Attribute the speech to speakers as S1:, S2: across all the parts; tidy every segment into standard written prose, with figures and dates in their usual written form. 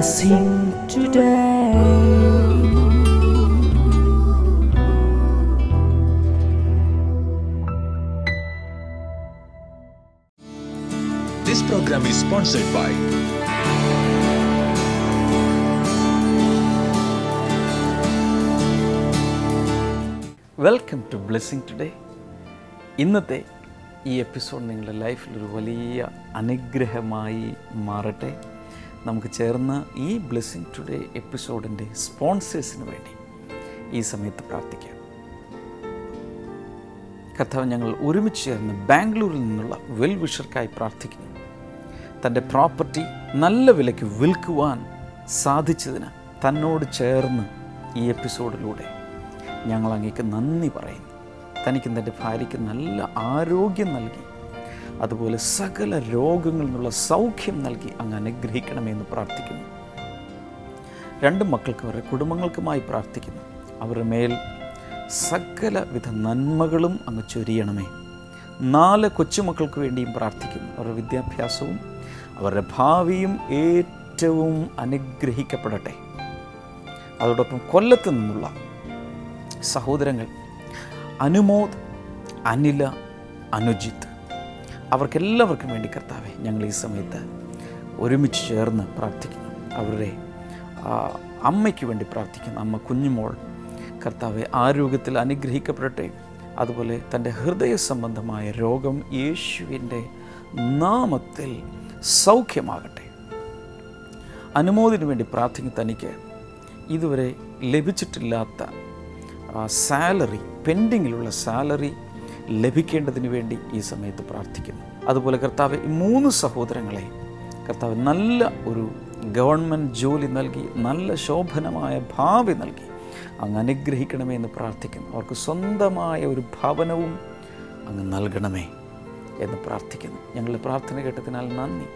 S1: blessing today.
S2: This program is sponsored by
S3: welcome to Blessing Today. ഇന്നത്തെ ഈ episode നിങ്ങളുടെ ലൈഫിലൊരു വലിയ അനുഗ്രഹമായി മാറട്ടെ. നമുക്ക് ചേർന്ന് ഈ ബ്ലെസ്സിങ് ടുഡേ എപ്പിസോഡിൻ്റെ സ്പോൺസേഴ്സിന് വേണ്ടി ഈ സമയത്ത് പ്രാർത്ഥിക്കാം. കർത്താവ്, ഞങ്ങൾ ഒരുമിച്ച് ചേർന്ന് ബാംഗ്ലൂരിൽ നിന്നുള്ള വെൽ വിഷർക്കായി പ്രാർത്ഥിക്കുന്നു. തൻ്റെ പ്രോപ്പർട്ടി നല്ല വിലയ്ക്ക് വിൽക്കുവാൻ സാധിച്ചതിന് തന്നോട് ചേർന്ന് ഈ എപ്പിസോഡിലൂടെ ഞങ്ങൾ അങ്ങേക്ക് നന്ദി പറയുന്നു. തനിക്കും തൻ്റെ ഭാര്യയ്ക്ക് നല്ല ആരോഗ്യം നൽകി, അതുപോലെ സകല രോഗങ്ങളിൽ നിന്നുള്ള സൗഖ്യം നൽകി അങ്ങ് അനുഗ്രഹിക്കണമെന്ന് പ്രാർത്ഥിക്കുന്നു. 2 മക്കൾക്ക് അവരുടെ കുടുംബങ്ങൾക്കുമായി പ്രാർത്ഥിക്കുന്നു. അവരുടെ മേൽ സകലവിധ നന്മകളും അങ്ങ് ചൊരിയണമേ. 4 കൊച്ചുമക്കൾക്ക് വേണ്ടിയും പ്രാർത്ഥിക്കുന്നു. അവരുടെ വിദ്യാഭ്യാസവും അവരുടെ ഭാവിയും ഏറ്റവും അനുഗ്രഹിക്കപ്പെടട്ടെ. അതോടൊപ്പം കൊല്ലത്ത് നിന്നുള്ള സഹോദരങ്ങൾ അനുമോദ്, അനില, അനുജിത്ത്, അവർക്കെല്ലാവർക്കും വേണ്ടി കർത്താവെ ഞങ്ങൾ ഈ സമയത്ത് ഒരുമിച്ച് ചേർന്ന് പ്രാർത്ഥിക്കുന്നു. അവരുടെ അമ്മയ്ക്ക് വേണ്ടി പ്രാർത്ഥിക്കുന്നു. അമ്മ കുഞ്ഞുമോൾ കർത്താവെ ആരോഗ്യത്തിൽ അനുഗ്രഹിക്കപ്പെടട്ടെ. അതുപോലെ തൻ്റെ ഹൃദയ സംബന്ധമായ രോഗം യേശുവിൻ്റെ നാമത്തിൽ സൗഖ്യമാകട്ടെ. അനുമോദിന് വേണ്ടി പ്രാർത്ഥിക്കുന്ന തനിക്ക് ഇതുവരെ ലഭിച്ചിട്ടില്ലാത്ത സാലറി, പെൻഡിങ്ങിലുള്ള സാലറി ലഭിക്കേണ്ടതിന് വേണ്ടി ഈ സമയത്ത് പ്രാർത്ഥിക്കുന്നു. അതുപോലെ കർത്താവ് ഈ 3 സഹോദരങ്ങളെ കർത്താവ് നല്ല ഒരു ഗവൺമെൻറ് ജോലി നൽകി, നല്ല ശോഭനമായ ഭാവി നൽകി അങ്ങ് അനുഗ്രഹിക്കണമേ എന്ന് പ്രാർത്ഥിക്കുന്നു. അവർക്ക് സ്വന്തമായ ഒരു ഭവനവും അങ്ങ് നൽകണമേ എന്ന് പ്രാർത്ഥിക്കുന്നു. ഞങ്ങളുടെ പ്രാർത്ഥന കേട്ടതിനാൽ നന്ദി.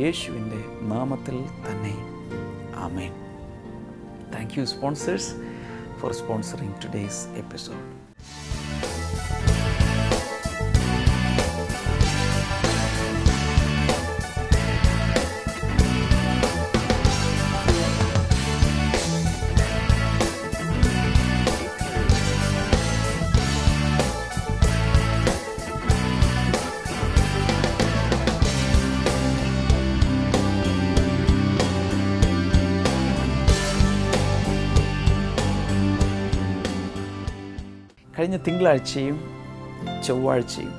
S3: യേശുവിൻ്റെ നാമത്തിൽ തന്നെ ആമേൻ. Thank you sponsors for sponsoring today's episode. കഴിഞ്ഞ തിങ്കളാഴ്ചയും ചൊവ്വാഴ്ചയും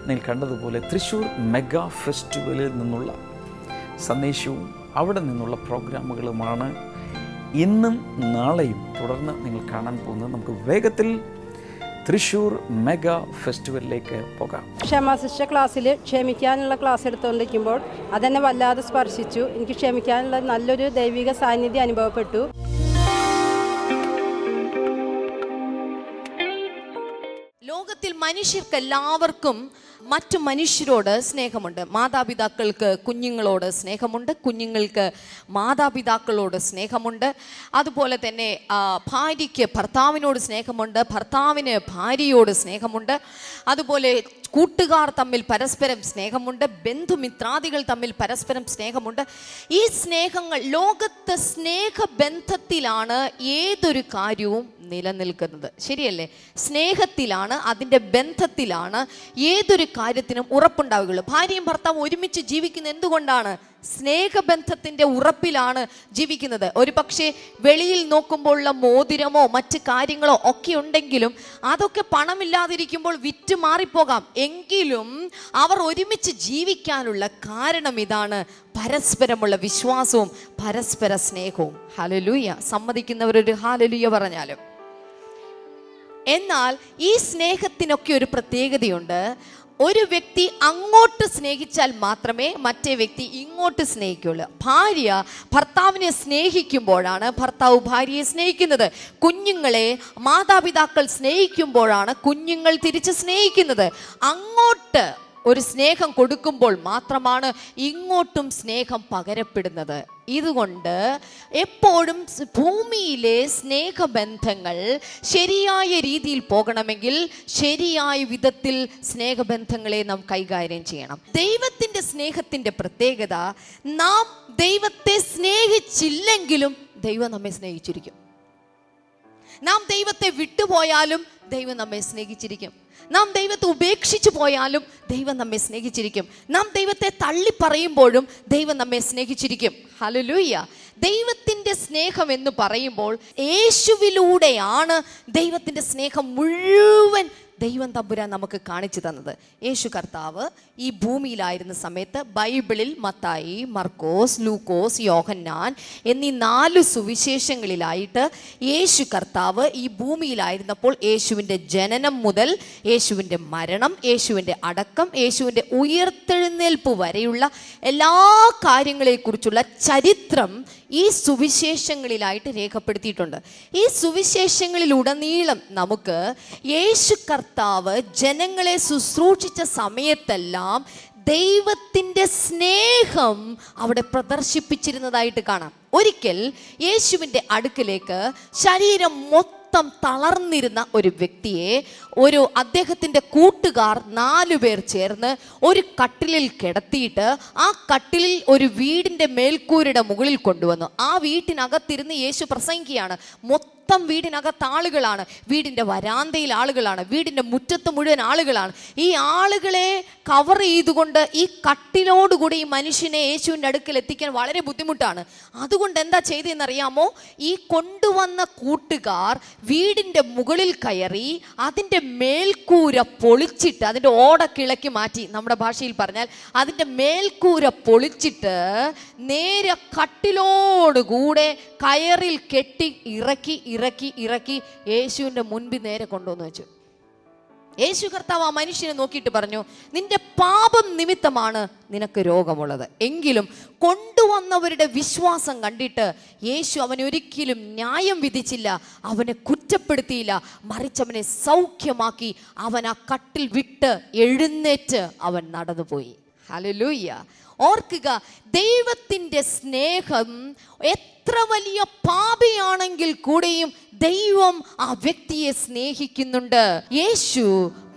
S3: നിങ്ങൾ കണ്ടതുപോലെ തൃശ്ശൂർ മെഗാ ഫെസ്റ്റിവലിൽ നിന്നുള്ള സന്ദേശവും അവിടെ നിന്നുള്ള പ്രോഗ്രാമുകളുമാണ് ഇന്നും നാളെയും തുടർന്ന് നിങ്ങൾ കാണാൻ പോകുന്നത്. നമുക്ക് വേഗത്തിൽ തൃശ്ശൂർ മെഗാ ഫെസ്റ്റിവലിലേക്ക് പോകാം.
S4: ക്ഷമാശിക്ഷ ക്ലാസ്സിൽ ക്ഷമിക്കാനുള്ള ക്ലാസ് എടുത്തുകൊണ്ടിരിക്കുമ്പോൾ അതെന്നെ വല്ലാതെ സ്പർശിച്ചു. എനിക്ക് ക്ഷമിക്കാനുള്ള നല്ലൊരു ദൈവിക സാന്നിധ്യം അനുഭവപ്പെട്ടു.
S5: ലോകത്തിൽ മനുഷ്യർക്ക് എല്ലാവർക്കും മറ്റു മനുഷ്യരോട് സ്നേഹമുണ്ട്. മാതാപിതാക്കൾക്ക് കുഞ്ഞുങ്ങളോട് സ്നേഹമുണ്ട്, കുഞ്ഞുങ്ങൾക്ക് മാതാപിതാക്കളോട് സ്നേഹമുണ്ട്. അതുപോലെ തന്നെ ഭാര്യയ്ക്ക് ഭർത്താവിനോട് സ്നേഹമുണ്ട്, ഭർത്താവിന് ഭാര്യയോട് സ്നേഹമുണ്ട്. അതുപോലെ കൂട്ടുകാർ തമ്മിൽ പരസ്പരം സ്നേഹമുണ്ട്, ബന്ധുമിത്രാദികൾ തമ്മിൽ പരസ്പരം സ്നേഹമുണ്ട്. ഈ സ്നേഹങ്ങൾ, ലോകത്തെ സ്നേഹബന്ധത്തിലാണ് ഏതൊരു കാര്യവും നിലനിൽക്കുന്നത്. ശരിയല്ലേ? സ്നേഹത്തിലാണ്, അതിൻ്റെ ബന്ധത്തിലാണ് ഏതൊരു കാര്യത്തിനും ഉറപ്പുണ്ടാവുകയുള്ളൂ. ഭാര്യയും ഭർത്താവും ഒരുമിച്ച് ജീവിക്കുന്നത് എന്തുകൊണ്ടാണ്? സ്നേഹബന്ധത്തിൻ്റെ ഉറപ്പിലാണ് ജീവിക്കുന്നത്. ഒരു പക്ഷേ വെളിയിൽ നോക്കുമ്പോഴുള്ള മോതിരമോ മറ്റ് കാര്യങ്ങളോ ഒക്കെ ഉണ്ടെങ്കിലും അതൊക്കെ പണമില്ലാതിരിക്കുമ്പോൾ വിറ്റ് മാറിപ്പോകാം. എങ്കിലും അവർ ഒരുമിച്ച് ജീവിക്കാനുള്ള കാരണം ഇതാണ്: പരസ്പരമുള്ള വിശ്വാസവും പരസ്പര സ്നേഹവും. ഹല്ലേലൂയ! സമ്മതിക്കുന്നവരൊരു ഹല്ലേലൂയ പറഞ്ഞാലും. എന്നാൽ ഈ സ്നേഹത്തിനൊക്കെ ഒരു പ്രത്യേകതയുണ്ട്. ഒരു വ്യക്തി അങ്ങോട്ട് സ്നേഹിച്ചാൽ മാത്രമേ മറ്റേ വ്യക്തി ഇങ്ങോട്ട് സ്നേഹിക്കുള്ളൂ. ഭാര്യ ഭർത്താവിനെ സ്നേഹിക്കുമ്പോഴാണ് ഭർത്താവ് ഭാര്യയെ സ്നേഹിക്കുന്നത്. കുഞ്ഞുങ്ങളെ മാതാപിതാക്കൾ സ്നേഹിക്കുമ്പോഴാണ് കുഞ്ഞുങ്ങൾ തിരിച്ച് സ്നേഹിക്കുന്നത്. അങ്ങോട്ട് ഒരു സ്നേഹം കൊടുക്കുമ്പോൾ മാത്രമാണ് ഇങ്ങോട്ടും സ്നേഹം പകരപ്പെടുന്നത്. ഇതുകൊണ്ട് എപ്പോഴും ഭൂമിയിലെ സ്നേഹബന്ധങ്ങൾ ശരിയായ രീതിയിൽ പോകണമെങ്കിൽ ശരിയായ വിധത്തിൽ സ്നേഹബന്ധങ്ങളെ നാം കൈകാര്യം ചെയ്യണം. ദൈവത്തിൻ്റെ സ്നേഹത്തിൻ്റെ പ്രത്യേകത, നാം ദൈവത്തെ സ്നേഹിച്ചില്ലെങ്കിലും ദൈവം നമ്മെ സ്നേഹിച്ചിരിക്കും. നാം ദൈവത്തെ വിട്ടുപോയാലും ദൈവം നമ്മെ സ്നേഹിച്ചിരിക്കും. നാം ദൈവത്തെ ഉപേക്ഷിച്ചു പോയാലും ദൈവം നമ്മെ സ്നേഹിച്ചിരിക്കും. നാം ദൈവത്തെ തള്ളി പറയുമ്പോഴും ദൈവം നമ്മെ സ്നേഹിച്ചിരിക്കും. ഹല്ലേലൂയ. ദൈവത്തിൻ്റെ സ്നേഹം എന്ന് പറയുമ്പോൾ യേശുവിലൂടെയാണ് ദൈവത്തിൻ്റെ സ്നേഹം മുഴുവൻ ദൈവം തമ്പുരാൻ നമുക്ക് കാണിച്ചു തന്നത്. യേശു കർത്താവ് ഈ ഭൂമിയിലായിരുന്ന സമയത്ത് ബൈബിളിൽ മത്തായി, മർക്കോസ്, ലൂക്കോസ്, യോഹന്നാൻ എന്നീ 4 സുവിശേഷങ്ങളിലായിട്ട് യേശു കർത്താവ് ഈ ഭൂമിയിലായിരുന്നപ്പോൾ യേശുവിൻ്റെ ജനനം മുതൽ യേശുവിൻ്റെ മരണം, യേശുവിൻ്റെ അടക്കം, യേശുവിൻ്റെ ഉയർത്തെഴുന്നേൽപ്പ് വരെയുള്ള എല്ലാ കാര്യങ്ങളെക്കുറിച്ചുള്ള ചരിത്രം ഈ സുവിശേഷങ്ങളിലായിട്ട് രേഖപ്പെടുത്തിയിട്ടുണ്ട്. ഈ സുവിശേഷങ്ങളിലുടനീളം നമുക്ക് യേശു കർത്താവ് ജനങ്ങളെ ശുശ്രൂഷിച്ച സമയത്തെല്ലാം ദൈവത്തിൻ്റെ സ്നേഹം അവിടെ പ്രദർശിപ്പിച്ചിരുന്നതായിട്ട് കാണാം. ഒരിക്കൽ യേശുവിൻ്റെ അടുക്കിലേക്ക് ശരീരം മൊത്തം തളർന്നിരുന്ന ഒരു വ്യക്തിയെ അദ്ദേഹത്തിൻ്റെ കൂട്ടുകാർ 4 പേർ ചേർന്ന് ഒരു കട്ടിലിൽ കിടത്തിയിട്ട് ആ കട്ടിലിൽ ഒരു വീടിൻ്റെ മേൽക്കൂരയുടെ മുകളിൽ കൊണ്ടുവന്നു. ആ വീട്ടിനകത്തിരുന്ന് യേശു പ്രസംഗിക്കുകയാണ്. മൊത്തം വീടിനകത്ത് ആളുകളാണ്, വീടിൻ്റെ വരാന്തയിൽ ആളുകളാണ്, വീടിൻ്റെ മുറ്റത്ത് മുഴുവൻ ആളുകളാണ്. ഈ ആളുകളെ കവർ ചെയ്തുകൊണ്ട് ഈ കട്ടിലോടുകൂടി ഈ മനുഷ്യനെ യേശുവിൻ്റെ അടുക്കൽ എത്തിക്കാൻ വളരെ ബുദ്ധിമുട്ടാണ്. അതുകൊണ്ട് എന്താ ചെയ്തതെന്നറിയാമോ? ഈ കൊണ്ടുവന്ന കൂട്ടുകാർ വീടിൻ്റെ മുകളിൽ കയറി അതിൻ്റെ മേൽക്കൂര പൊളിച്ചിട്ട്, അതിൻ്റെ ഓട കിളക്കി മാറ്റി, നമ്മുടെ ഭാഷയിൽ പറഞ്ഞാൽ അതിൻ്റെ മേൽക്കൂര പൊളിച്ചിട്ട് നേരെ കട്ടിലോടുകൂടെ കയറിൽ കെട്ടി ഇറക്കി യേശുവിൻ്റെ മുൻപിൽ നേരെ കൊണ്ടുവന്ന് വെച്ചു. യേശു കർത്താവ് ആ മനുഷ്യനെ നോക്കിയിട്ട് പറഞ്ഞു, നിന്റെ പാപം നിമിത്തമാണ് നിനക്ക് രോഗമുള്ളത്. എങ്കിലും കൊണ്ടുവന്നവരുടെ വിശ്വാസം കണ്ടിട്ട് യേശു അവനെ ഒരിക്കലും ന്യായം വിധിച്ചില്ല, അവനെ കുറ്റപ്പെടുത്തിയില്ല, മറിച്ച് അവനെ സൗഖ്യമാക്കി. അവൻ ആ കട്ടിൽ വിട്ട് എഴുന്നേറ്റ് അവൻ നടന്നുപോയി. ഹല്ലേലൂയ. ഓർക്കുക, ദൈവത്തിൻ്റെ സ്നേഹം എത്ര വലിയ പാപിയാണെങ്കിൽ കൂടെയും ദൈവം ആ വ്യക്തിയെ സ്നേഹിക്കുന്നുണ്ട്. യേശു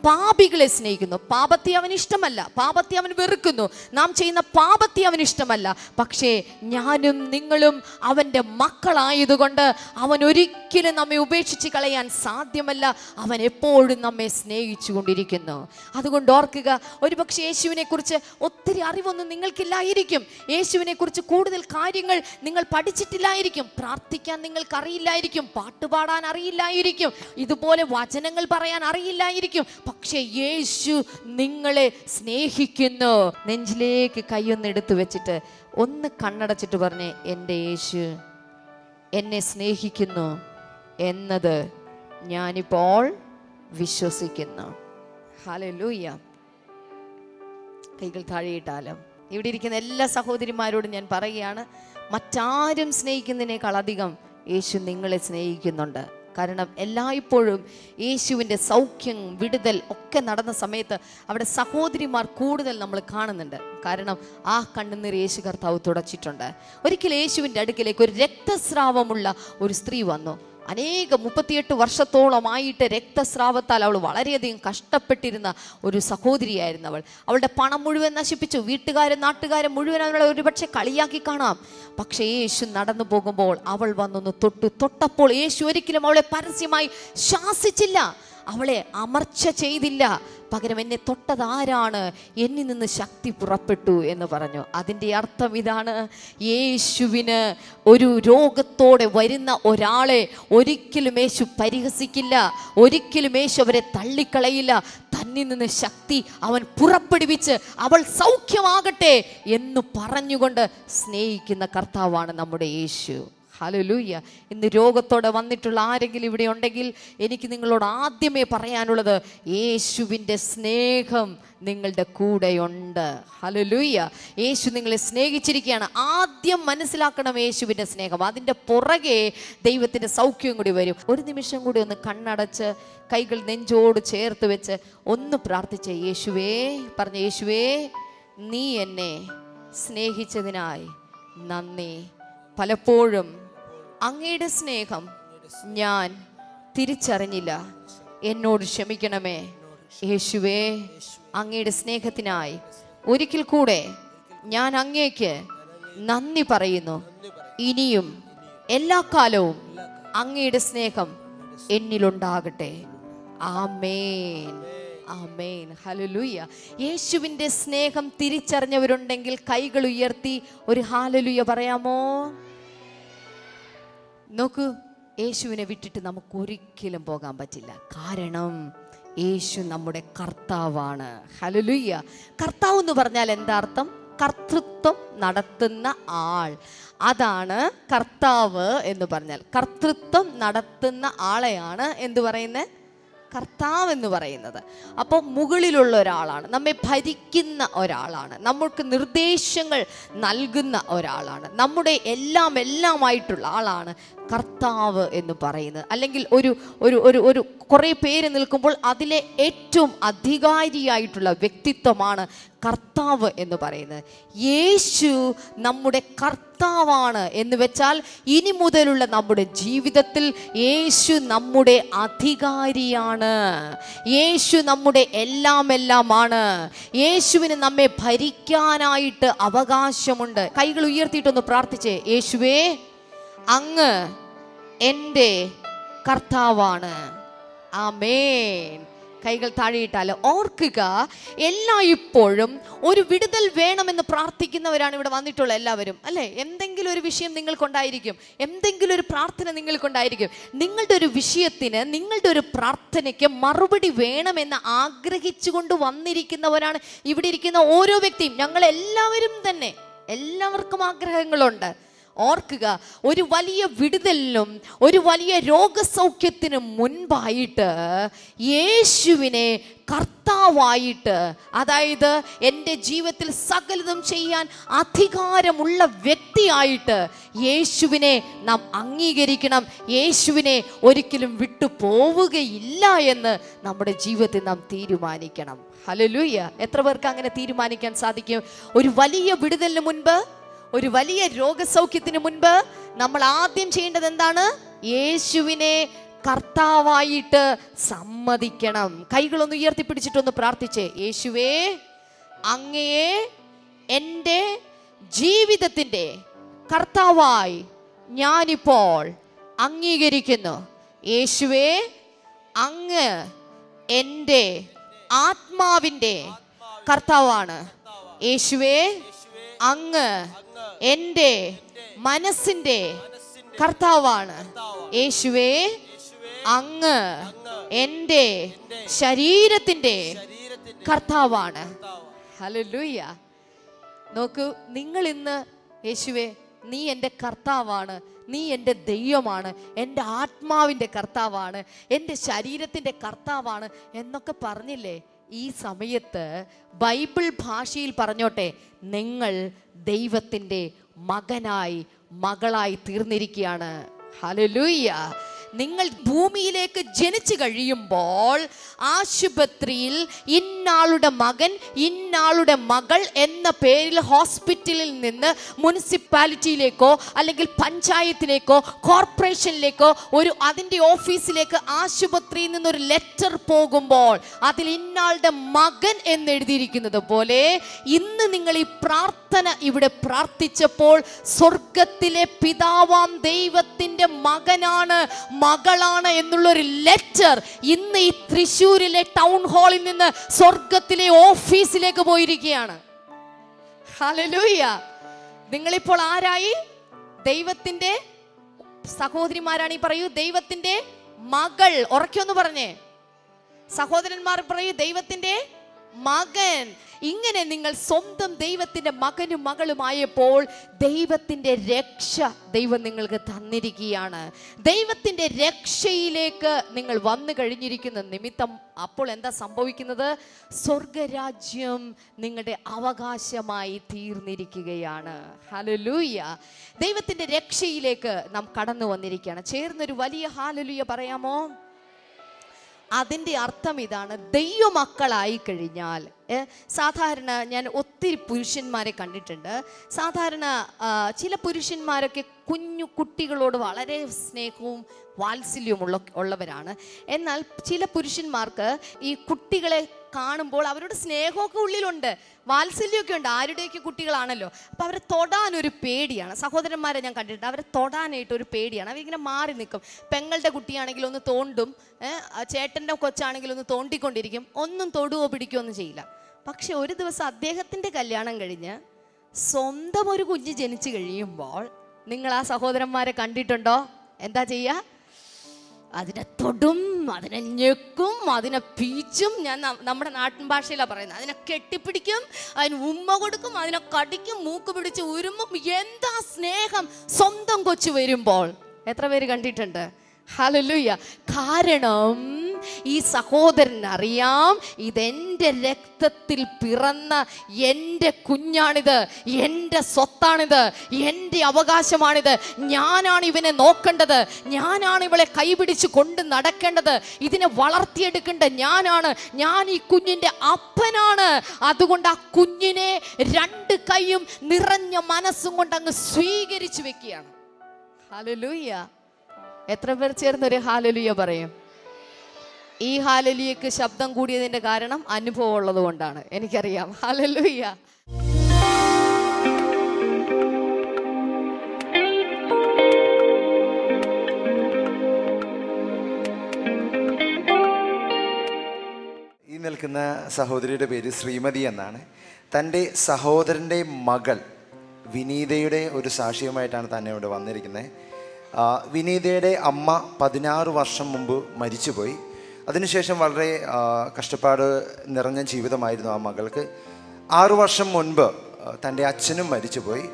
S5: പാപികളെ സ്നേഹിക്കുന്നു. പാപത്തെ അവന് ഇഷ്ടമല്ല, പാപത്തെ അവൻ വെറുക്കുന്നു, നാം ചെയ്യുന്ന പാപത്തെ അവന് ഇഷ്ടമല്ല. പക്ഷേ ഞാനും നിങ്ങളും അവൻ്റെ മക്കളായതുകൊണ്ട് അവൻ ഒരിക്കലും നമ്മെ ഉപേക്ഷിച്ച് കളയാൻ സാധ്യമല്ല. അവൻ എപ്പോഴും നമ്മെ സ്നേഹിച്ചു കൊണ്ടിരിക്കുന്നു. അതുകൊണ്ട് ഓർക്കുക, ഒരുപക്ഷെ യേശുവിനെ കുറിച്ച് ഒത്തിരി അറിവൊന്നും നിങ്ങൾക്കില്ലായിരിക്കും, യേശുവിനെ കുറിച്ച് കൂടുതൽ കാര്യങ്ങൾ നിങ്ങൾ പഠിച്ചിട്ടില്ലായിരിക്കും, പ്രാർത്ഥിക്കാൻ നിങ്ങൾക്ക് അറിയില്ലായിരിക്കും, പാട്ടുപാടാൻ അറിയില്ലായിരിക്കും, ഇതുപോലെ വചനങ്ങൾ പറയാൻ അറിയില്ലായിരിക്കും. പക്ഷെ യേശു നിങ്ങളെ സ്നേഹിക്കുന്നു. നെഞ്ചിലേക്ക് കൈയൊന്ന് എടുത്തു വെച്ചിട്ട് ഒന്ന് കണ്ണടച്ചിട്ട് പറഞ്ഞേ, എൻ്റെ യേശു എന്നെ സ്നേഹിക്കുന്നു എന്നത് ഞാനിപ്പോൾ വിശ്വസിക്കുന്നു. ഹല്ലേലൂയ. കൈകൾ താഴെയിട്ടാലും ഇവിടെ ഇരിക്കുന്ന എല്ലാ സഹോദരിമാരോടും ഞാൻ പറയുകയാണ്, മറ്റാരും സ്നേഹിക്കുന്നതിനേക്കാൾ അധികം യേശു നിങ്ങളെ സ്നേഹിക്കുന്നുണ്ട്. കാരണം എല്ലായ്പ്പോഴും യേശുവിൻ്റെ സൗഖ്യം, വിടുതൽ ഒക്കെ നടന്ന സമയത്ത് അവിടെ സഹോദരിമാർ കൂടുതൽ നമ്മൾ കാണുന്നുണ്ട്. കാരണം ആ കണ്ണുനീർ യേശു കർത്താവ് തുടച്ചിട്ടുണ്ട്. ഒരിക്കൽ യേശുവിൻ്റെ അടുക്കിലേക്ക് ഒരു രക്തസ്രാവമുള്ള ഒരു സ്ത്രീ വന്നു. 38 വർഷത്തോളമായിട്ട് രക്തസ്രാവത്താൽ അവൾ വളരെയധികം കഷ്ടപ്പെട്ടിരുന്ന ഒരു സഹോദരിയായിരുന്നു അവൾ. അവളുടെ പണം മുഴുവൻ നശിപ്പിച്ചു. വീട്ടുകാരും നാട്ടുകാരും മുഴുവൻ അവളെ ഒരുപക്ഷെ കളിയാക്കി കാണാം. പക്ഷേ യേശു നടന്നു പോകുമ്പോൾ അവൾ വന്നൊന്ന് തൊട്ടപ്പോൾ യേശു ഒരിക്കലും അവളെ പരസ്യമായി ശാസിച്ചില്ല, അവളെ അമർച്ച ചെയ്തില്ല. പകരം എന്നെ തൊട്ടതാരാണ്, എന്നിൽ നിന്ന് ശക്തി പുറപ്പെട്ടു എന്ന് പറഞ്ഞു. അതിൻ്റെ അർത്ഥം ഇതാണ്, യേശുവിന് ഒരു രോഗത്തോടെ വരുന്ന ഒരാളെ ഒരിക്കലും യേശു പരിഹസിക്കില്ല, ഒരിക്കലും യേശു അവരെ തള്ളിക്കളയില്ല. തന്നിൽ നിന്ന് ശക്തി അവൻ പുറപ്പെടുവിച്ച് അവൾ സൗഖ്യമാകട്ടെ എന്ന് പറഞ്ഞുകൊണ്ട് സ്നേഹിക്കുന്ന കർത്താവാണ് നമ്മുടെ യേശു. ഹല്ലേലൂയ. ഇന്ന് രോഗത്തോടെ വന്നിട്ടുള്ള ആരെങ്കിലും ഇവിടെ ഉണ്ടെങ്കിൽ എനിക്ക് നിങ്ങളോട് ആദ്യമേ പറയാനുള്ളത്, യേശുവിൻ്റെ സ്നേഹം നിങ്ങളുടെ കൂടെയുണ്ട്. ഹല്ലേലൂയ. യേശു നിങ്ങളെ സ്നേഹിച്ചിരിക്കുകയാണ്. ആദ്യം മനസ്സിലാക്കണം യേശുവിൻ്റെ സ്നേഹം. അതിൻ്റെ പുറകെ ദൈവത്തിൻ്റെ സൗഖ്യം കൂടി വരും. ഒരു നിമിഷം കൂടി ഒന്ന് കണ്ണടച്ച് കൈകൾ നെഞ്ചോട് ചേർത്ത് വെച്ച് ഒന്ന് പ്രാർത്ഥിച്ചേ. യേശുവേ പറഞ്ഞ, യേശുവേ നീ എന്നെ സ്നേഹിച്ചതിനായി നന്ദി. പലപ്പോഴും അങ്ങയുടെ സ്നേഹം ഞാൻ തിരിച്ചറിഞ്ഞില്ല, എന്നോട് ക്ഷമിക്കണമേ യേശുവേ. അങ്ങയുടെ സ്നേഹത്തിനായി ഒരിക്കൽ കൂടെ ഞാൻ അങ്ങേക്ക് നന്ദി പറയുന്നു. ഇനിയും എല്ലാ കാലവും അങ്ങയുടെ സ്നേഹം എന്നിലുണ്ടാകട്ടെ. ആമേൻ, ആമേൻ, ഹല്ലേലൂയ. യേശുവിൻ്റെ സ്നേഹം തിരിച്ചറിഞ്ഞവരുണ്ടെങ്കിൽ കൈകൾ ഉയർത്തി ഒരു ഹല്ലേലൂയ പറയാമോ? നോക്കൂ, യേശുവിനെ വിട്ടിട്ട് നമുക്ക് ഒരിക്കലും പോകാൻ പറ്റില്ല. കാരണം യേശു നമ്മുടെ കർത്താവാണ്. ഹല്ലേലൂയ. കർത്താവ് എന്ന് പറഞ്ഞാൽ എന്താ അർത്ഥം? കർത്തൃത്വം നടത്തുന്ന ആൾ. അതാണ് കർത്താവ് എന്ന് പറഞ്ഞാൽ. കർത്തൃത്വം നടത്തുന്ന ആളെയാണ് എന്ത് പറയുന്നത്? കർത്താവ് എന്ന് പറയുന്നത്. അപ്പോൾ മുകളിലുള്ള ഒരാളാണ്, നമ്മെ ഭരിക്കുന്ന ഒരാളാണ്, നമ്മൾക്ക് നിർദ്ദേശങ്ങൾ നൽകുന്ന ഒരാളാണ്, നമ്മുടെ എല്ലാമായിട്ടുള്ള ആളാണ് കർത്താവ് എന്ന് പറയുന്നത്. അല്ലെങ്കിൽ ഒരു ഒരു ഒരു ഒരു കുറേ പേര് നിൽക്കുമ്പോൾ അതിലെ ഏറ്റവും അധികാരിയായിട്ടുള്ള വ്യക്തിത്വമാണ് കർത്താവ് എന്ന് പറയുന്നത്. യേശു നമ്മുടെ കർത്താവാണ് എന്ന് വെച്ചാൽ ഇനി മുതലുള്ള നമ്മുടെ ജീവിതത്തിൽ യേശു നമ്മുടെ അധികാരിയാണ്. യേശു നമ്മുടെ എല്ലാമാണ്. യേശുവിന് നമ്മെ ഭരിക്കാനായിട്ട് അവകാശമുണ്ട്. കൈകൾ ഉയർത്തിയിട്ടൊന്ന് പ്രാർത്ഥിച്ചേ. യേശുവേ അങ്ങ് എൻ്റെ കർത്താവാണ്. ആമേൻ. കൈകൾ താഴെയിട്ടാല് ഓർക്കുക, എല്ലായ്പ്പോഴും ഒരു വിടുതൽ വേണമെന്ന് പ്രാർത്ഥിക്കുന്നവരാണ് ഇവിടെ വന്നിട്ടുള്ള എല്ലാവരും, അല്ലേ? എന്തെങ്കിലും ഒരു വിഷയം നിങ്ങൾക്കുണ്ടായിരിക്കും, എന്തെങ്കിലും ഒരു പ്രാർത്ഥന നിങ്ങൾക്കുണ്ടായിരിക്കും. നിങ്ങളുടെ ഒരു വിഷയത്തിന്, നിങ്ങളുടെ ഒരു പ്രാർത്ഥനയ്ക്ക് മറുപടി വേണമെന്ന് ആഗ്രഹിച്ചുകൊണ്ട് വന്നിരിക്കുന്നവരാണ് ഇവിടെ ഇരിക്കുന്ന ഓരോ വ്യക്തിയും. ഞങ്ങൾ എല്ലാവരും തന്നെ, എല്ലാവർക്കും ആഗ്രഹങ്ങളുണ്ട്. ഓർക്കുക, ഒരു വലിയ വിടുതലിനും ഒരു വലിയ രോഗസൗഖ്യത്തിനും മുൻപായിട്ട് യേശുവിനെ കർത്താവായിട്ട്, അതായത് എൻ്റെ ജീവിതത്തിൽ സകലതും ചെയ്യാൻ അധികാരമുള്ള വ്യക്തിയായിട്ട് യേശുവിനെ നാം അംഗീകരിക്കണം. യേശുവിനെ ഒരിക്കലും വിട്ടു പോവുകയില്ല എന്ന് നമ്മുടെ ജീവിതത്തിൽ നാം തീരുമാനിക്കണം. ഹല്ലേലൂയ. എത്ര പേർക്ക് അങ്ങനെ തീരുമാനിക്കാൻ സാധിക്കും? ഒരു വലിയ വിടുതലിന് മുൻപ്, ഒരു വലിയ രോഗസൗഖ്യത്തിന് മുൻപ് നമ്മൾ ആദ്യം ചെയ്യേണ്ടത് എന്താണ്? യേശുവിനെ കർത്താവായിട്ട് സമ്മതിക്കണം. കൈകളൊന്ന് ഉയർത്തിപ്പിടിച്ചിട്ടൊന്ന് പ്രാർത്ഥിച്ചേ. യേശുവേ അങ്ങയെ എൻ്റെ ജീവിതത്തിൻ്റെ കർത്താവായി ഞാനിപ്പോൾ അംഗീകരിക്കുന്നു. യേശുവേ അങ്ങ് എൻ്റെ ആത്മാവിൻ്റെ കർത്താവാണ്. യേശുവേ അങ്ങ് എൻ്റെ മനസ്സിൻ്റെ കർത്താവാണ്. യേശുവേ അങ്ങ് എൻ്റെ ശരീരത്തിൻ്റെ കർത്താവാണ്. ഹല്ലേലൂയ. നോക്കൂ, നിങ്ങൾ ഇന്ന് യേശുവേ നീ എൻ്റെ കർത്താവാണ്, നീ എൻ്റെ ദൈവമാണ്, എൻ്റെ ആത്മാവിൻ്റെ കർത്താവാണ്, എൻ്റെ ശരീരത്തിൻ്റെ കർത്താവാണ് എന്നൊക്കെ പറഞ്ഞില്ലേ? ഈ സമയത്ത് ബൈബിൾ ഭാഷയിൽ പറഞ്ഞോട്ടെ, നിങ്ങൾ ദൈവത്തിൻ്റെ മകനായി മകളായി തീർന്നിരിക്കുകയാണ്. ഹല്ലേലൂയ. നിങ്ങൾ ഭൂമിയിലേക്ക് ജനിച്ചു കഴിയുമ്പോൾ ആശുപത്രിയിൽ ഇന്നാളുടെ മകൻ, ഇന്നാളുടെ മകൾ എന്ന പേരിൽ ഹോസ്പിറ്റലിൽ നിന്ന് മുനിസിപ്പാലിറ്റിയിലേക്കോ അല്ലെങ്കിൽ പഞ്ചായത്തിലേക്കോ കോർപ്പറേഷനിലേക്കോ അതിൻ്റെ ഓഫീസിലേക്ക് ആശുപത്രിയിൽ നിന്നൊരു ലെറ്റർ പോകുമ്പോൾ അതിൽ ഇന്നാളുടെ മകൻ എന്നെഴുതിയിരിക്കുന്നത് പോലെ ഇന്ന് നിങ്ങൾ ഈ പ്രാർത്ഥന ഇവിടെ പ്രാർത്ഥിച്ചപ്പോൾ സ്വർഗത്തിലെ പിതാവാം ദൈവത്തിൻ്റെ മകനാണ്, മകളാണ് എന്നുള്ളൊരു ലെറ്റർ ഇന്ന് ഈ തൃശ്ശൂരിലെ ടൗൺ ഹാളിൽ നിന്ന് സ്വർഗത്തിലെ ഓഫീസിലേക്ക് പോയിരിക്കുകയാണ്. ഹല്ലേലൂയ. നിങ്ങളിപ്പോൾ ആരായി? ദൈവത്തിന്റെ സഹോദരിമാരാണ്. ഈ പറയൂ, ദൈവത്തിന്റെ മകൾ. ഉറക്കൊന്ന് പറഞ്ഞേ. സഹോദരന്മാർ പറയൂ, ദൈവത്തിന്റെ മകൻ. ഇങ്ങനെ നിങ്ങൾ സ്വന്തം ദൈവത്തിൻ്റെ മകനും മകളുമായപ്പോൾ ദൈവത്തിൻ്റെ രക്ഷ ദൈവം നിങ്ങൾക്ക് തന്നിരിക്കുകയാണ്. ദൈവത്തിൻ്റെ രക്ഷയിലേക്ക് നിങ്ങൾ വന്നു കഴിഞ്ഞിരിക്കുന്ന നിമിത്തം അപ്പോൾ എന്താ സംഭവിക്കുന്നത്? സ്വർഗരാജ്യം നിങ്ങളുടെ അവകാശമായി തീർന്നിരിക്കുകയാണ്. ഹല്ലേലൂയ. ദൈവത്തിൻ്റെ രക്ഷയിലേക്ക് നാം കടന്നു വന്നിരിക്കുകയാണ്. ചേർന്നൊരു വലിയ ഹല്ലേലൂയ പറയാമോ? അതിൻ്റെ അർത്ഥം ഇതാണ്, ദൈവമക്കളായി കഴിഞ്ഞാൽ സാധാരണ ഞാൻ ഒത്തിരി പുരുഷന്മാരെ കണ്ടിട്ടുണ്ട്. സാധാരണ ചില പുരുഷന്മാരൊക്കെ കുഞ്ഞു കുട്ടികളോട് വളരെ സ്നേഹവും വാത്സല്യവും ഉള്ളവരാണ്. എന്നാൽ ചില പുരുഷന്മാർക്ക് ഈ കുട്ടികളെ കാണുമ്പോൾ അവരുടെ സ്നേഹമൊക്കെ ഉള്ളിലുണ്ട്, വാത്സല്യമൊക്കെ ഉണ്ട്. ആരുടെയൊക്കെ കുട്ടികളാണല്ലോ, അപ്പോൾ അവരെ തൊടാനൊരു പേടിയാണ്. സഹോദരന്മാരെ ഞാൻ കണ്ടിട്ടുണ്ട്, അവരെ തൊടാനായിട്ട് ഒരു പേടിയാണ്. അവരിങ്ങനെ മാറി നിൽക്കും. പെങ്ങളുടെ കുട്ടിയാണെങ്കിൽ ഒന്ന് തോണ്ടും, ചേട്ടൻ്റെ കൊച്ചാണെങ്കിൽ ഒന്ന് തോണ്ടിക്കൊണ്ടിരിക്കും, ഒന്നും തൊടുവോ പിടിക്കുകയോ ഒന്നും ചെയ്യില്ല. പക്ഷെ ഒരു ദിവസം അദ്ദേഹത്തിൻ്റെ കല്യാണം കഴിഞ്ഞ് സ്വന്തം ഒരു കുഞ്ഞ് ജനിച്ചു കഴിയുമ്പോൾ നിങ്ങൾ ആ സഹോദരന്മാരെ കണ്ടിട്ടുണ്ടോ? എന്താ ചെയ്യുക? അതിനെ തൊടും, അതിനെ ഞെക്കും, അതിനെ പീച്ചും. ഞാൻ നമ്മുടെ നാട്ടിൻ ഭാഷയിലാണ് പറയുന്നത്. അതിനെ കെട്ടിപ്പിടിക്കും, അതിന് ഉമ്മ കൊടുക്കും, അതിനെ കടിക്കും, മൂക്ക് പിടിച്ച് ഉരുമും. എന്താ സ്നേഹം സ്വന്തം കൊച്ചു വരുമ്പോൾ! എത്ര പേര് കണ്ടിട്ടുണ്ട്? ഹല്ലേലൂയ. കാരണം ഈ സഹോദരനറിയാം, ഇതെൻ്റെ രക്തത്തിൽ പിറന്ന എൻ്റെ കുഞ്ഞാണിത്, എൻ്റെ സ്വത്താണിത്, എൻ്റെ അവകാശമാണിത്. ഞാനാണ് ഇവനെ നോക്കേണ്ടത്, ഞാനാണ് ഇവളെ കൈപിടിച്ച് കൊണ്ട് നടക്കേണ്ടത്, ഇതിനെ വളർത്തിയെടുക്കേണ്ട ഞാനാണ്, ഞാൻ ഈ കുഞ്ഞിൻ്റെ അപ്പനാണ്. അതുകൊണ്ട് ആ കുഞ്ഞിനെ രണ്ട് കൈയും നിറഞ്ഞ മനസ്സും കൊണ്ട് അങ്ങ് സ്വീകരിച്ചു വെക്കുകയാണ്. ഹല്ലേലൂയ. എത്ര പേർ ചേർന്നൊരു ഹല്ലേലൂയ പറയും? ഈ ഹല്ലേലൂയക്ക് ശബ്ദം കൂടിയതിൻ്റെ കാരണം അനുഭവം ഉള്ളത് കൊണ്ടാണ്, എനിക്കറിയാം. ഹല്ലേലൂയ.
S6: ഈ നിൽക്കുന്ന സഹോദരിയുടെ പേര് ശ്രീമതി എന്നാണ്. തൻ്റെ സഹോദരൻ്റെ മകൾ വിനീതയുടെ ഒരു സാക്ഷ്യമായിട്ടാണ് തന്നെ ഇവിടെ വന്നിരിക്കുന്നത്. വിനീതയുടെ അമ്മ 16 വർഷം മുമ്പ് മരിച്ചുപോയി. അതിനുശേഷം വളരെ കഷ്ടപ്പാട് നിറഞ്ഞ ജീവിതമായിരുന്നു ആ മകൾക്ക്. 6 വർഷം മുൻപ് തൻ്റെ അച്ഛനും മരിച്ചുപോയി.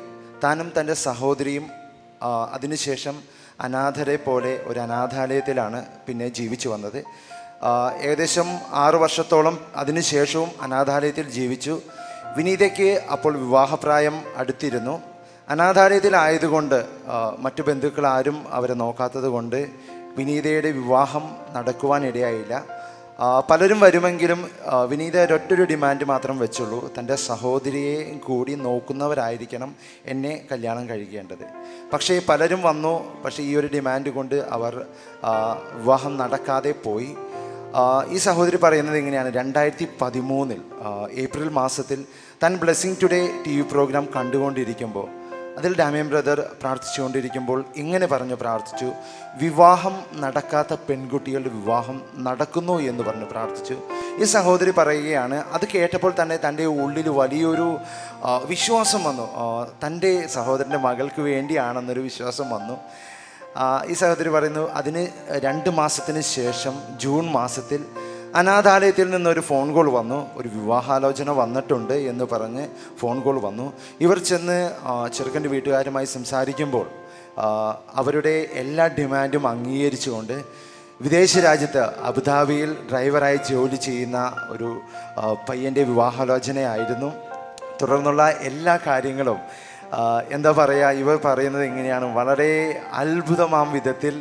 S6: താനും തൻ്റെ സഹോദരിയും അതിനുശേഷം അനാഥരെ പോലെ ഒരു അനാഥാലയത്തിലാണ് പിന്നെ ജീവിച്ചു വന്നത്. ഏകദേശം 6 വർഷത്തോളം അതിനുശേഷവും അനാഥാലയത്തിൽ ജീവിച്ചു. വിനീതയ്ക്ക് അപ്പോൾ വിവാഹപ്രായം അടുത്തിരുന്നു. അനാഥാലയത്തിലായതുകൊണ്ട് മറ്റു ബന്ധുക്കൾ ആരും അവരെ നോക്കാത്തത് കൊണ്ട് വിനീതയുടെ വിവാഹം നടക്കുവാനിടയായില്ല. പലരും വരുമെങ്കിലും വിനീത ഒരൊറ്റൊരു ഡിമാൻഡ് മാത്രം വെച്ചുള്ളൂ, തൻ്റെ സഹോദരിയെ കൂടി നോക്കുന്നവരായിരിക്കണം എന്നെ കല്യാണം കഴിക്കേണ്ടത്. പക്ഷേ പലരും വന്നു, പക്ഷേ ഈ ഒരു ഡിമാൻഡ് കൊണ്ട് അവർ വിവാഹം നടക്കാതെ പോയി. ഈ സഹോദരി പറയുന്നത് ഇങ്ങനെയാണ്, 2013 ഏപ്രിൽ മാസത്തിൽ താൻ ബ്ലെസ്സിങ് ടുഡേ TV പ്രോഗ്രാം കണ്ടുകൊണ്ടിരിക്കുമ്പോൾ അതിൽ ഡാമിയൻ ബ്രദർ പ്രാർത്ഥിച്ചുകൊണ്ടിരിക്കുമ്പോൾ ഇങ്ങനെ പ്രാർത്ഥിച്ചു, വിവാഹം നടക്കാത്ത പെൺകുട്ടികളുടെ വിവാഹം നടക്കുന്നു എന്ന് പറഞ്ഞ് പ്രാർത്ഥിച്ചു. ഈ സഹോദരി പറയുകയാണ്, അത് കേട്ടപ്പോൾ തന്നെ തൻ്റെ ഉള്ളിൽ വലിയൊരു വിശ്വാസം വന്നു. തൻ്റെ സഹോദരൻ്റെ മകൾക്ക് വേണ്ടിയാണെന്നൊരു വിശ്വാസം വന്നു. ഈ സഹോദരി പറയുന്നു, അതിന് 2 മാസത്തിന് ശേഷം ജൂൺ മാസത്തിൽ അനാഥാലയത്തിൽ നിന്നൊരു ഫോൺ കോൾ വന്നു. ഒരു വിവാഹാലോചന വന്നിട്ടുണ്ട് എന്ന് പറഞ്ഞ് ഫോൺ കോൾ വന്നു. ഇവർ ചെന്ന് ചെറുക്കൻ്റെ വീട്ടുകാരുമായി സംസാരിക്കുമ്പോൾ അവരുടെ എല്ലാ ഡിമാൻഡും അംഗീകരിച്ചുകൊണ്ട് വിദേശ രാജ്യത്ത് അബുദാബിയിൽ ഡ്രൈവറായി ജോലി ചെയ്യുന്ന ഒരു പയ്യൻ്റെ വിവാഹാലോചനയായിരുന്നു. തുടർന്നുള്ള എല്ലാ കാര്യങ്ങളും എന്താ പറയുക, ഇവർ പറയുന്നത് എങ്ങനെയാണ്, വളരെ അത്ഭുതമാം വിധത്തിൽ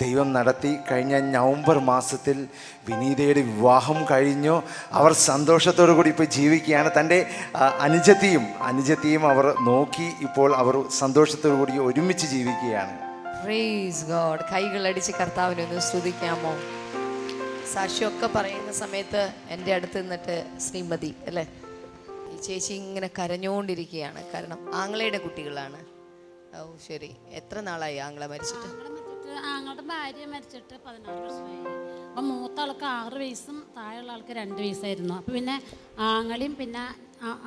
S6: ദൈവം നടത്തി. കഴിഞ്ഞ നവംബർ മാസത്തിൽ വിനീതയുടെ വിവാഹം കഴിഞ്ഞു. അവർ സന്തോഷത്തോടു കൂടി ഇപ്പോൾ ജീവിക്കുകയാണ്. തൻ്റെ അനുജത്തിയും അവർ നോക്കി ഇപ്പോൾ അവർ സന്തോഷത്തോടു കൂടി ഒരുമിച്ച് ജീവിക്കുകയാണ്.
S5: Praise God. കൈകളടിച്ച് കർത്താവിനെ ഒന്ന് സ്തുതിക്കാമോ? സാക്ഷിയൊക്കെ പറയുന്ന സമയത്ത് എൻ്റെ അടുത്ത് നിന്നിട്ട് ശ്രീമതി അല്ലേ, ഈ ചേച്ചി ഇങ്ങനെ കരഞ്ഞുകൊണ്ടിരിക്കുകയാണ്. കാരണം ആങ്ങളയുടെ കുട്ടികളാണ്. ഓ ശരി. എത്ര നാളായി ആങ്ങളെ മരിച്ചിട്ട്?
S7: ആങ്ങളുടെ ഭാര്യ മരിച്ചിട്ട് 16 വർഷമായി. അപ്പം മൂത്ത ആൾക്ക് 6 വയസ്സും താഴെയുള്ള ആൾക്ക് 2 വയസ്സായിരുന്നു. അപ്പോൾ പിന്നെ ആങ്ങളെയും പിന്നെ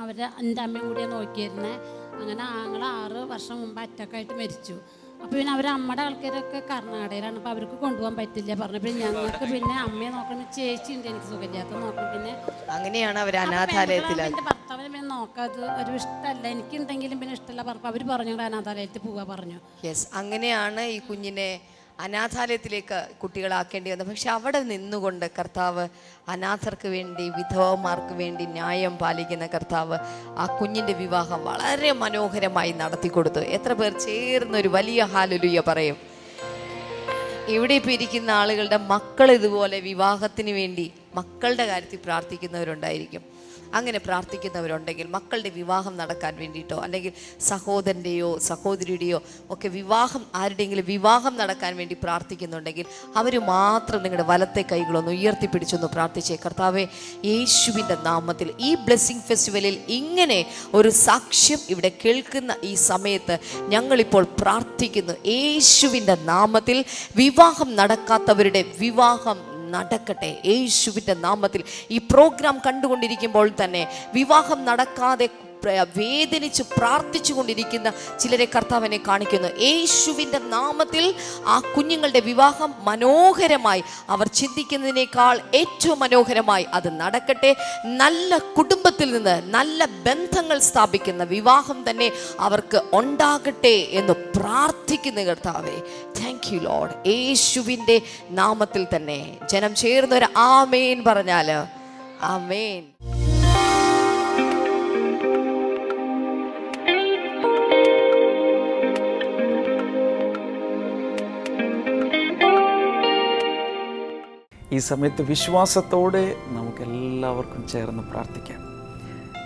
S7: അവരുടെ എൻ്റെ അമ്മയും കൂടിയെ നോക്കിയിരുന്നത്. അങ്ങനെ ആങ്ങളെ 6 വർഷം മുമ്പ് അറ്റാക്കായിട്ട് മരിച്ചു. അപ്പോൾ പിന്നെ അവർ അമ്മയുടെ ആൾക്കാരൊക്കെ കർണാടകയിലാണ്. അപ്പോൾ അവർക്ക് കൊണ്ടുപോകാൻ പറ്റില്ല പറഞ്ഞു. പിന്നെ ഞങ്ങൾക്ക് പിന്നെ അമ്മയെ നോക്കണം, ചേച്ചി ഉണ്ട് എനിക്ക് സുഖമില്ലാത്ത നോക്കണം. പിന്നെ
S5: അങ്ങനെയാണ് അവർ അനാഥാലയത്തിലാണ്.
S7: എൻ്റെ ഭർത്താവ് നോക്കാം, അത് ഒരു ഇഷ്ടമല്ല, എനിക്കുണ്ടെങ്കിലും പിന്നെ ഇഷ്ടമല്ല പറഞ്ഞപ്പോൾ അവർ പറഞ്ഞു അനാഥാലയത്തിൽ പോവാ പറഞ്ഞു.
S5: യെസ്, അങ്ങനെയാണ് ഈ കുഞ്ഞിനെ അനാഥാലയത്തിലേക്ക് കുട്ടികളാക്കേണ്ടി വന്നത്. പക്ഷെ അവിടെ നിന്നുകൊണ്ട് കർത്താവ് അനാഥർക്ക് വേണ്ടി, വിധവമാർക്ക് വേണ്ടി ന്യായം പാലിക്കുന്ന കർത്താവ് ആ കുഞ്ഞിൻ്റെ വിവാഹം വളരെ മനോഹരമായി നടത്തിക്കൊടുത്തു. എത്ര പേർ ചേർന്നൊരു വലിയ ഹല്ലേലൂയ പറയും? ഇവിടെ ഇപ്പോൾ ഇരിക്കുന്ന ആളുകളുടെ മക്കൾ ഇതുപോലെ വിവാഹത്തിന് വേണ്ടി മക്കളുടെ കാര്യത്തിൽ പ്രാർത്ഥിക്കുന്നവരുണ്ടായിരിക്കും. അങ്ങനെ പ്രാർത്ഥിക്കുന്നവരുണ്ടെങ്കിൽ മക്കളുടെ വിവാഹം നടക്കാൻ വേണ്ടിയിട്ടോ അല്ലെങ്കിൽ സഹോദരൻ്റെയോ സഹോദരിയുടെയോ ഒക്കെ വിവാഹം, ആരുടെയെങ്കിലും വിവാഹം നടക്കാൻ വേണ്ടി പ്രാർത്ഥിക്കുന്നുണ്ടെങ്കിൽ അവർ മാത്രം നിങ്ങളുടെ വലത്തെ കൈകളൊന്ന് ഉയർത്തിപ്പിടിച്ചൊന്ന് പ്രാർത്ഥിച്ചേ. കർത്താവേ, യേശുവിൻ്റെ നാമത്തിൽ ഈ ബ്ലെസ്സിങ് ഫെസ്റ്റിവലിൽ ഇങ്ങനെ ഒരു സാക്ഷ്യം ഇവിടെ കേൾക്കുന്ന ഈ സമയത്ത് ഞങ്ങളിപ്പോൾ പ്രാർത്ഥിക്കുന്നു. യേശുവിൻ്റെ നാമത്തിൽ വിവാഹം നടക്കാത്തവരുടെ വിവാഹം നടക്കട്ടെ യേശുവിൻ്റെ നാമത്തിൽ. ഈ പ്രോഗ്രാം കണ്ടുകൊണ്ടിരിക്കുമ്പോൾ തന്നെ വിവാഹം നടക്കാതെ വേദനിച്ച് പ്രാർത്ഥിച്ചു കൊണ്ടിരിക്കുന്ന ചിലരെ കർത്താവിനെ കാണിക്കുന്നു. യേശുവിൻ്റെ നാമത്തിൽ ആ കുഞ്ഞുങ്ങളുടെ വിവാഹം മനോഹരമായി, അവർ ചിന്തിക്കുന്നതിനേക്കാൾ ഏറ്റവും മനോഹരമായി അത് നടക്കട്ടെ. നല്ല കുടുംബത്തിൽ നിന്ന് നല്ല ബന്ധങ്ങൾ സ്ഥാപിക്കുന്ന വിവാഹം തന്നെ അവർക്ക് ഉണ്ടാകട്ടെ എന്ന് പ്രാർത്ഥിക്കുന്ന കർത്താവേ, താങ്ക് യു ലോർഡ്. യേശുവിൻ്റെ നാമത്തിൽ തന്നെ ജനം ചേർന്നൊരു ആമേൻ പറഞ്ഞാൽ ആമേൻ.
S3: ഈ സമയത്ത് വിശ്വാസത്തോടെ നമുക്കെല്ലാവർക്കും ചേർന്ന് പ്രാർത്ഥിക്കാം.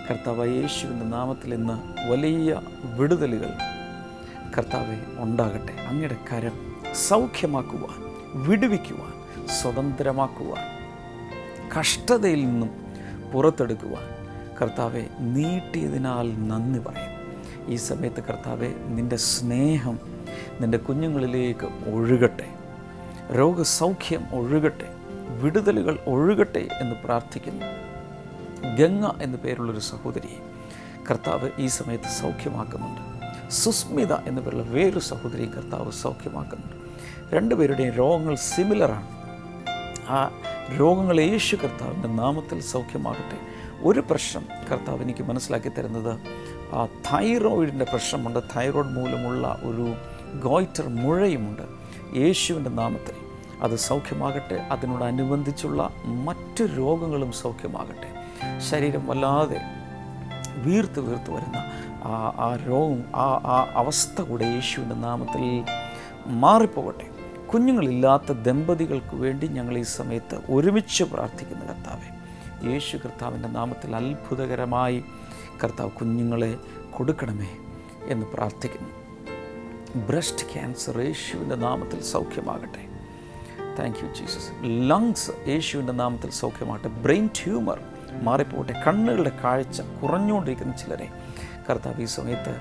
S3: കർത്താവായ യേശുവിൻ്റെ നാമത്തിൽ ഇന്ന് വലിയ വിടുതലുകൾ കർത്താവെ ഉണ്ടാകട്ടെ. അങ്ങയുടെ കരം സൗഖ്യമാക്കുവാൻ, വിടുവിക്കുവാൻ, സ്വതന്ത്രമാക്കുവാൻ, കഷ്ടതയിൽ നിന്നും പുറത്തെടുക്കുവാൻ കർത്താവെ നീട്ടിയതിനാൽ നന്ദി പറയും. ഈ സമയത്ത് കർത്താവെ, നിൻ്റെ സ്നേഹം നിൻ്റെ കുഞ്ഞുങ്ങളിലേക്ക് ഒഴുകട്ടെ, രോഗസൗഖ്യം ഒഴുകട്ടെ, വിടുതലുകൾ ഒഴുകട്ടെ എന്ന് പ്രാർത്ഥിക്കുന്നു. ഗംഗ എന്നു പേരുള്ളൊരു സഹോദരിയെ കർത്താവ് ഈ സമയത്ത് സൗഖ്യമാക്കുന്നുണ്ട്. സുസ്മിത എന്നു പേരുള്ള വേറൊരു സഹോദരിയെ കർത്താവ് സൗഖ്യമാക്കുന്നുണ്ട്. രണ്ടുപേരുടെയും രോഗങ്ങൾ സിമിലറാണ്. ആ രോഗങ്ങൾ യേശു കർത്താവിൻ്റെ നാമത്തിൽ സൗഖ്യമാകട്ടെ. ഒരു പ്രശ്നം കർത്താവ് എനിക്ക് മനസ്സിലാക്കി തരുന്നത്, ആ തൈറോയിഡിൻ്റെ പ്രശ്നമുണ്ട്. തൈറോയ്ഡ് മൂലമുള്ള ഒരു ഗോയിറ്റർ മുഴയുമുണ്ട്. യേശുവിൻ്റെ നാമത്തിൽ അത് സൗഖ്യമാകട്ടെ. അതിനോടനുബന്ധിച്ചുള്ള മറ്റു രോഗങ്ങളും സൗഖ്യമാകട്ടെ. ശരീരം വല്ലാതെ വീർത്ത് വരുന്ന ആ രോഗം, ആ അവസ്ഥ കൂടെ യേശുവിൻ്റെ നാമത്തിൽ മാറിപ്പോകട്ടെ. കുഞ്ഞുങ്ങളില്ലാത്ത ദമ്പതികൾക്ക് വേണ്ടി ഞങ്ങൾ ഈ സമയത്ത് ഒരുമിച്ച് പ്രാർത്ഥിക്കുന്ന കർത്താവെ, യേശു കർത്താവിൻ്റെ നാമത്തിൽ അത്ഭുതകരമായി കർത്താവ് കുഞ്ഞുങ്ങളെ കൊടുക്കണമേ എന്ന് പ്രാർത്ഥിക്കുന്നു. ബ്രസ്റ്റ് ക്യാൻസർ യേശുവിൻ്റെ നാമത്തിൽ സൗഖ്യമാകട്ടെ. Thank you Jesus. ലങ്സ് യേശുവിൻ്റെ നാമത്തിൽ സൗഖ്യമാകട്ടെ. ബ്രെയിൻ ട്യൂമർ മാറിപ്പോകട്ടെ. കണ്ണുകളുടെ കാഴ്ച കുറഞ്ഞുകൊണ്ടിരിക്കുന്ന ചിലരെ കർത്താവ് ഈ സമയത്ത്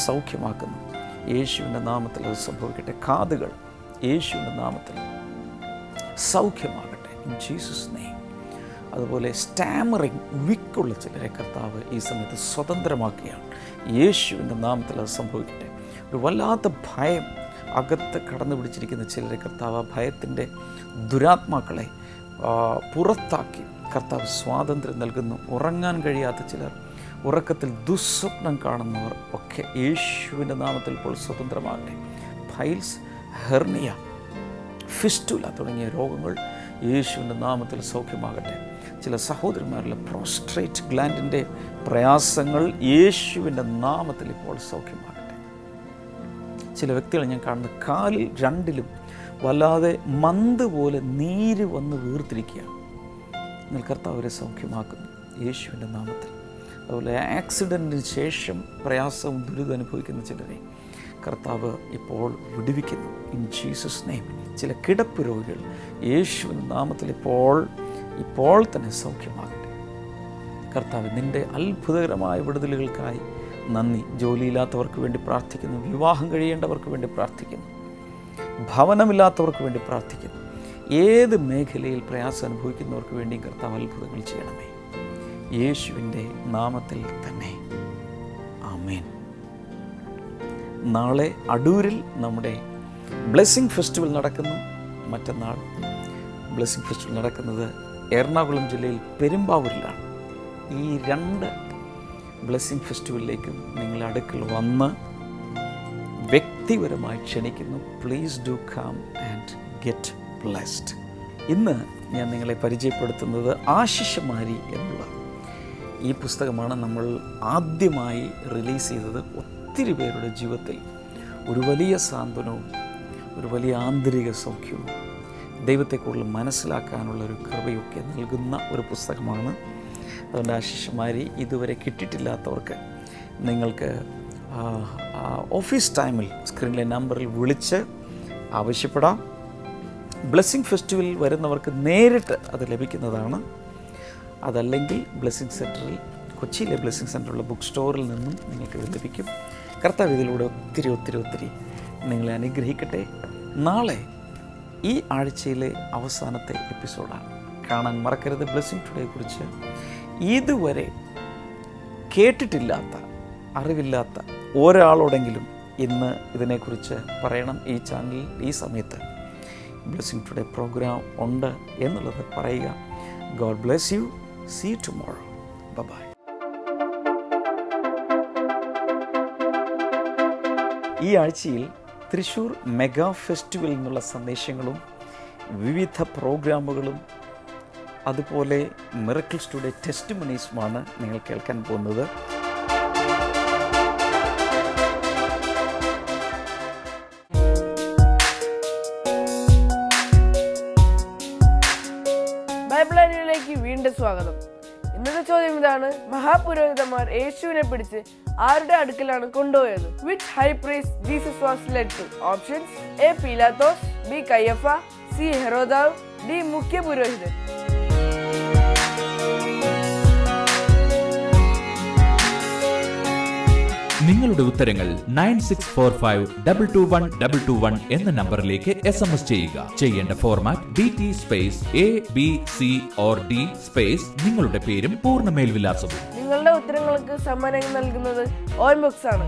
S3: സൗഖ്യമാക്കുന്നു. യേശുവിൻ്റെ നാമത്തിൽ അത് സംഭവിക്കട്ടെ. കാതുകൾ യേശുവിൻ്റെ നാമത്തിൽ സൗഖ്യമാകട്ടെ ഇൻ ജീസസ് നെയിം. അതുപോലെ സ്റ്റാമറിങ് വിക്കുള്ള ചിലരെ കർത്താവ് ഈ സമയത്ത് സ്വതന്ത്രമാക്കുകയാണ്. യേശുവിൻ്റെ നാമത്തിൽ അത് സംഭവിക്കട്ടെ. ഒരു വല്ലാത്ത ഭയം അകത്ത് കടന്നു പിടിച്ചിരിക്കുന്ന ചിലരെ കർത്താവ് ആ ഭയത്തിൻ്റെ ദുരാത്മാക്കളെ പുറത്താക്കി കർത്താവ് സ്വാതന്ത്ര്യം നൽകുന്നു. ഉറങ്ങാൻ കഴിയാത്ത ചിലർ, ഉറക്കത്തിൽ ദുസ്വപ്നം കാണുന്നവർ ഒക്കെ യേശുവിൻ്റെ നാമത്തിൽ ഇപ്പോൾ സ്വതന്ത്രമാകട്ടെ. ഫൈൽസ്, ഹെർണിയ, ഫിസ്റ്റുല തുടങ്ങിയ രോഗങ്ങൾ യേശുവിൻ്റെ നാമത്തിൽ സൗഖ്യമാകട്ടെ. ചില സഹോദരന്മാരിലെ പ്രോസ്ട്രേറ്റ് ഗ്ലാൻഡിൻ്റെ പ്രയാസങ്ങൾ യേശുവിൻ്റെ നാമത്തിൽ ഇപ്പോൾ സൗഖ്യമാകട്ടെ. ചില വ്യക്തികളെ ഞാൻ കാണുന്ന കാലിൽ രണ്ടിലും വല്ലാതെ മന്ത് പോലെ നീര് വന്ന് വീർത്തിരിക്കുകയാണ്. എന്നാൽ കർത്താവ് അവരെ സൗഖ്യമാക്കുന്നു യേശുവിൻ്റെ നാമത്തിൽ. അതുപോലെ ആക്സിഡൻറ്റിന് ശേഷം പ്രയാസവും ദുരിതം അനുഭവിക്കുന്ന ചിലരെ കർത്താവ് ഇപ്പോൾ വിടുവിക്കുന്നു ഇൻ ജീസസ് നെയിം. ചില കിടപ്പ് രോഗികൾ യേശുവിൻ്റെ നാമത്തിൽ ഇപ്പോൾ തന്നെ സൗഖ്യമാകട്ടെ. കർത്താവ് നിൻ്റെ അത്ഭുതകരമായ വിടുതലുകൾക്കായി നന്ദി. ജോലിയില്ലാത്തവർക്ക് വേണ്ടി പ്രാർത്ഥിക്കുന്നു. വിവാഹം കഴിയേണ്ടവർക്ക് വേണ്ടി പ്രാർത്ഥിക്കുന്നു. ഭവനമില്ലാത്തവർക്ക് വേണ്ടി പ്രാർത്ഥിക്കുന്നു. ഏത് മേഖലയിൽ പ്രയാസം അനുഭവിക്കുന്നവർക്ക് വേണ്ടിയും കർത്താവ് അത്ഭുതങ്ങൾ ചെയ്യണമേ യേശുവിൻ്റെ നാമത്തിൽ തന്നെ. ആമേൻ. നാളെ അടൂരിൽ നമ്മുടെ ബ്ലെസ്സിങ് ഫെസ്റ്റിവൽ നടക്കുന്നു. മറ്റന്നാൾ ബ്ലെസ്സിങ് ഫെസ്റ്റിവൽ നടക്കുന്നത് എറണാകുളം ജില്ലയിൽ പെരുമ്പാവൂരിലാണ്. ഈ രണ്ട് ബ്ലെസ്സിങ് ഫെസ്റ്റിവലിലേക്കും നിങ്ങളുടെ അടുക്കൽ വന്ന് വ്യക്തിപരമായി ക്ഷണിക്കുന്നു. Please do come and get blessed. ഇന്ന് ഞാൻ നിങ്ങളെ പരിചയപ്പെടുത്തുന്നത് ആശിഷമാരി എന്നുള്ള ഈ പുസ്തകമാണ്. നമ്മൾ ആദ്യമായി റിലീസ് ചെയ്തത് ഒത്തിരി പേരുടെ ജീവിതത്തിൽ ഒരു വലിയ സാന്ത്വനവും ഒരു വലിയ ആന്തരിക സൗഖ്യവും ദൈവത്തെ കൂടുതൽ മനസ്സിലാക്കാനുള്ളൊരു കൃപയൊക്കെ നൽകുന്ന ഒരു പുസ്തകമാണ്. അതുകൊണ്ട് ആശിഷമാരി ഇതുവരെ കിട്ടിയിട്ടില്ലാത്തവർക്ക് നിങ്ങൾക്ക് ഓഫീസ് ടൈമിൽ സ്ക്രീനിലെ നമ്പറിൽ വിളിച്ച് ആവശ്യപ്പെടാം. ബ്ലെസ്സിങ് ഫെസ്റ്റിവൽ വരുന്നവർക്ക് നേരിട്ട് അത് ലഭിക്കുന്നതാണ്. അതല്ലെങ്കിൽ ബ്ലെസ്സിങ് സെൻറ്ററിൽ, കൊച്ചിയിലെ ബ്ലെസ്സിങ് സെൻറ്ററിലുള്ള ബുക്ക് സ്റ്റോറിൽ നിന്നും നിങ്ങൾക്കിത് ലഭിക്കും. കർത്താവ് ഇതിലൂടെ ഒത്തിരി ഒത്തിരി ഒത്തിരി നിങ്ങളെ അനുഗ്രഹിക്കട്ടെ. നാളെ ഈ ആഴ്ചയിലെ അവസാനത്തെ എപ്പിസോഡാണ്. കാണാൻ മറക്കരുത്. ബ്ലെസ്സിങ് ടുഡേയെക്കുറിച്ച് ഇതുവരെ കേട്ടിട്ടില്ലാത്ത, അറിവില്ലാത്ത ഒരാളോടെങ്കിലും ഇന്ന് ഇതിനെക്കുറിച്ച് പറയണം. ഈ ചാനലിൽ ഈ സമയത്ത് ബ്ലെസ്സിങ് ടുഡേ പ്രോഗ്രാം ഉണ്ട് എന്നുള്ളത് പറയുക. God bless you. See you tomorrow. Bye. ഈ ആഴ്ചയിൽ തൃശ്ശൂർ മെഗാ ഫെസ്റ്റിവൽ എന്നുള്ള സന്ദേശങ്ങളും വിവിധ പ്രോഗ്രാമുകളും അതുപോലെ മിറക്കിൾസ് ടുഡേ ടെസ്റ്റിമണീസുമാണ് നിങ്ങൾ കേൾക്കാൻ പോകുന്നത്.
S8: ബൈബിളിലേക്ക് വീണ്ടും സ്വാഗതം. ഇന്നത്തെ ചോദ്യം ഇതാണ്: മഹാപുരോഹിതന്മാർ യേശുവിനെ പിടിച്ച് ആരുടെ അടുക്കലാണ് കൊണ്ടുപോയത്? Which high priest Jesus was led to? Options: A പീലാത്തോസ്, ബി കയ്യഫ, സി ഹെരോദാവ്, ഡി മുഖ്യ പുരോഹിതൻ.
S2: നിങ്ങളുടെ ഉത്തരങ്ങൾ 9645221221 എന്ന നമ്പറിലേക്ക് SMS ചെയ്യുക. ചെയ്യേണ്ട format DT space ABC or D space നിങ്ങളുടെ പേരും പൂർണ്ണ മേൽവിലാസവും.
S8: നിങ്ങളുടെ ഉത്തരങ്ങൾക്ക് സമ്മാനങ്ങൾ നൽകുന്നത് ഓയിൽ ബുക്സ് ആണ്.